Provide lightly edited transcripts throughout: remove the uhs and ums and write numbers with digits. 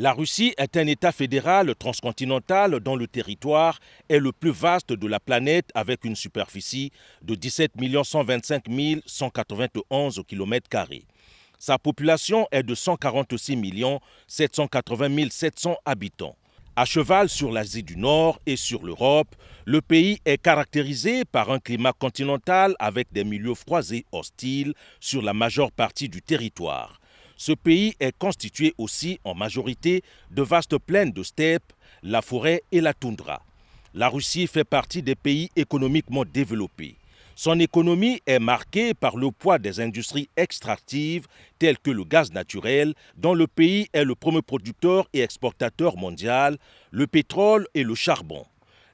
La Russie est un État fédéral transcontinental dont le territoire est le plus vaste de la planète avec une superficie de 17 125 191 km². Sa population est de 146 780 700 habitants. À cheval sur l'Asie du Nord et sur l'Europe, le pays est caractérisé par un climat continental avec des milieux froids et hostiles sur la majeure partie du territoire. Ce pays est constitué aussi en majorité de vastes plaines de steppes, la forêt et la toundra. La Russie fait partie des pays économiquement développés. Son économie est marquée par le poids des industries extractives telles que le gaz naturel, dont le pays est le premier producteur et exportateur mondial, le pétrole et le charbon.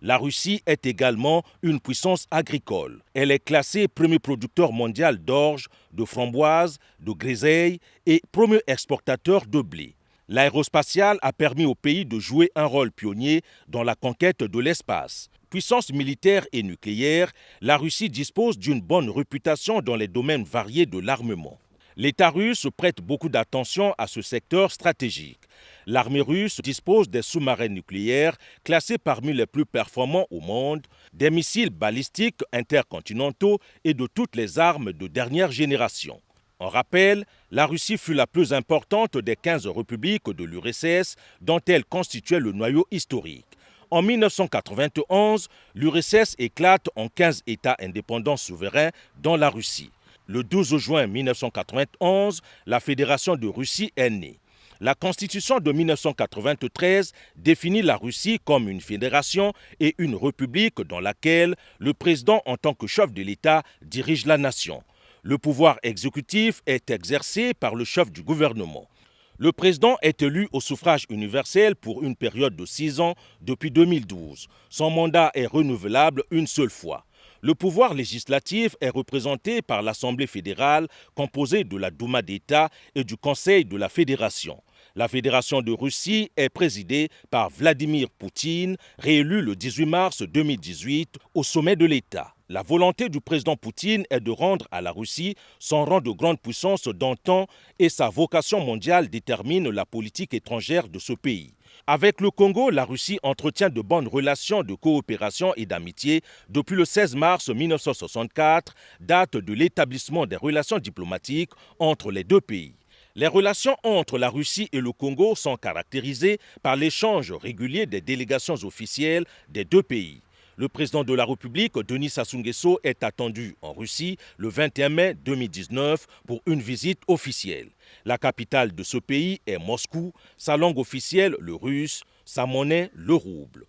La Russie est également une puissance agricole. Elle est classée premier producteur mondial d'orge, de framboises, de groseilles et premier exportateur de blé. L'aérospatiale a permis au pays de jouer un rôle pionnier dans la conquête de l'espace. Puissance militaire et nucléaire, la Russie dispose d'une bonne réputation dans les domaines variés de l'armement. L'État russe prête beaucoup d'attention à ce secteur stratégique. L'armée russe dispose des sous-marins nucléaires classés parmi les plus performants au monde, des missiles balistiques intercontinentaux et de toutes les armes de dernière génération. En rappel, la Russie fut la plus importante des 15 républiques de l'URSS dont elle constituait le noyau historique. En 1991, l'URSS éclate en 15 États indépendants souverains dont la Russie. Le 12 juin 1991, la Fédération de Russie est née. La Constitution de 1993 définit la Russie comme une fédération et une république dans laquelle le président en tant que chef de l'État dirige la nation. Le pouvoir exécutif est exercé par le chef du gouvernement. Le président est élu au suffrage universel pour une période de 6 ans depuis 2012. Son mandat est renouvelable une seule fois. Le pouvoir législatif est représenté par l'Assemblée fédérale composée de la Douma d'État et du Conseil de la Fédération. La Fédération de Russie est présidée par Vladimir Poutine, réélu le 18 mars 2018 au sommet de l'État. La volonté du président Poutine est de rendre à la Russie son rang de grande puissance d'antan et sa vocation mondiale détermine la politique étrangère de ce pays. Avec le Congo, la Russie entretient de bonnes relations de coopération et d'amitié depuis le 16 mars 1964, date de l'établissement des relations diplomatiques entre les deux pays. Les relations entre la Russie et le Congo sont caractérisées par l'échange régulier des délégations officielles des deux pays. Le président de la République, Denis Sassou Nguesso, est attendu en Russie le 21 mai 2019 pour une visite officielle. La capitale de ce pays est Moscou, sa langue officielle le russe, sa monnaie le rouble.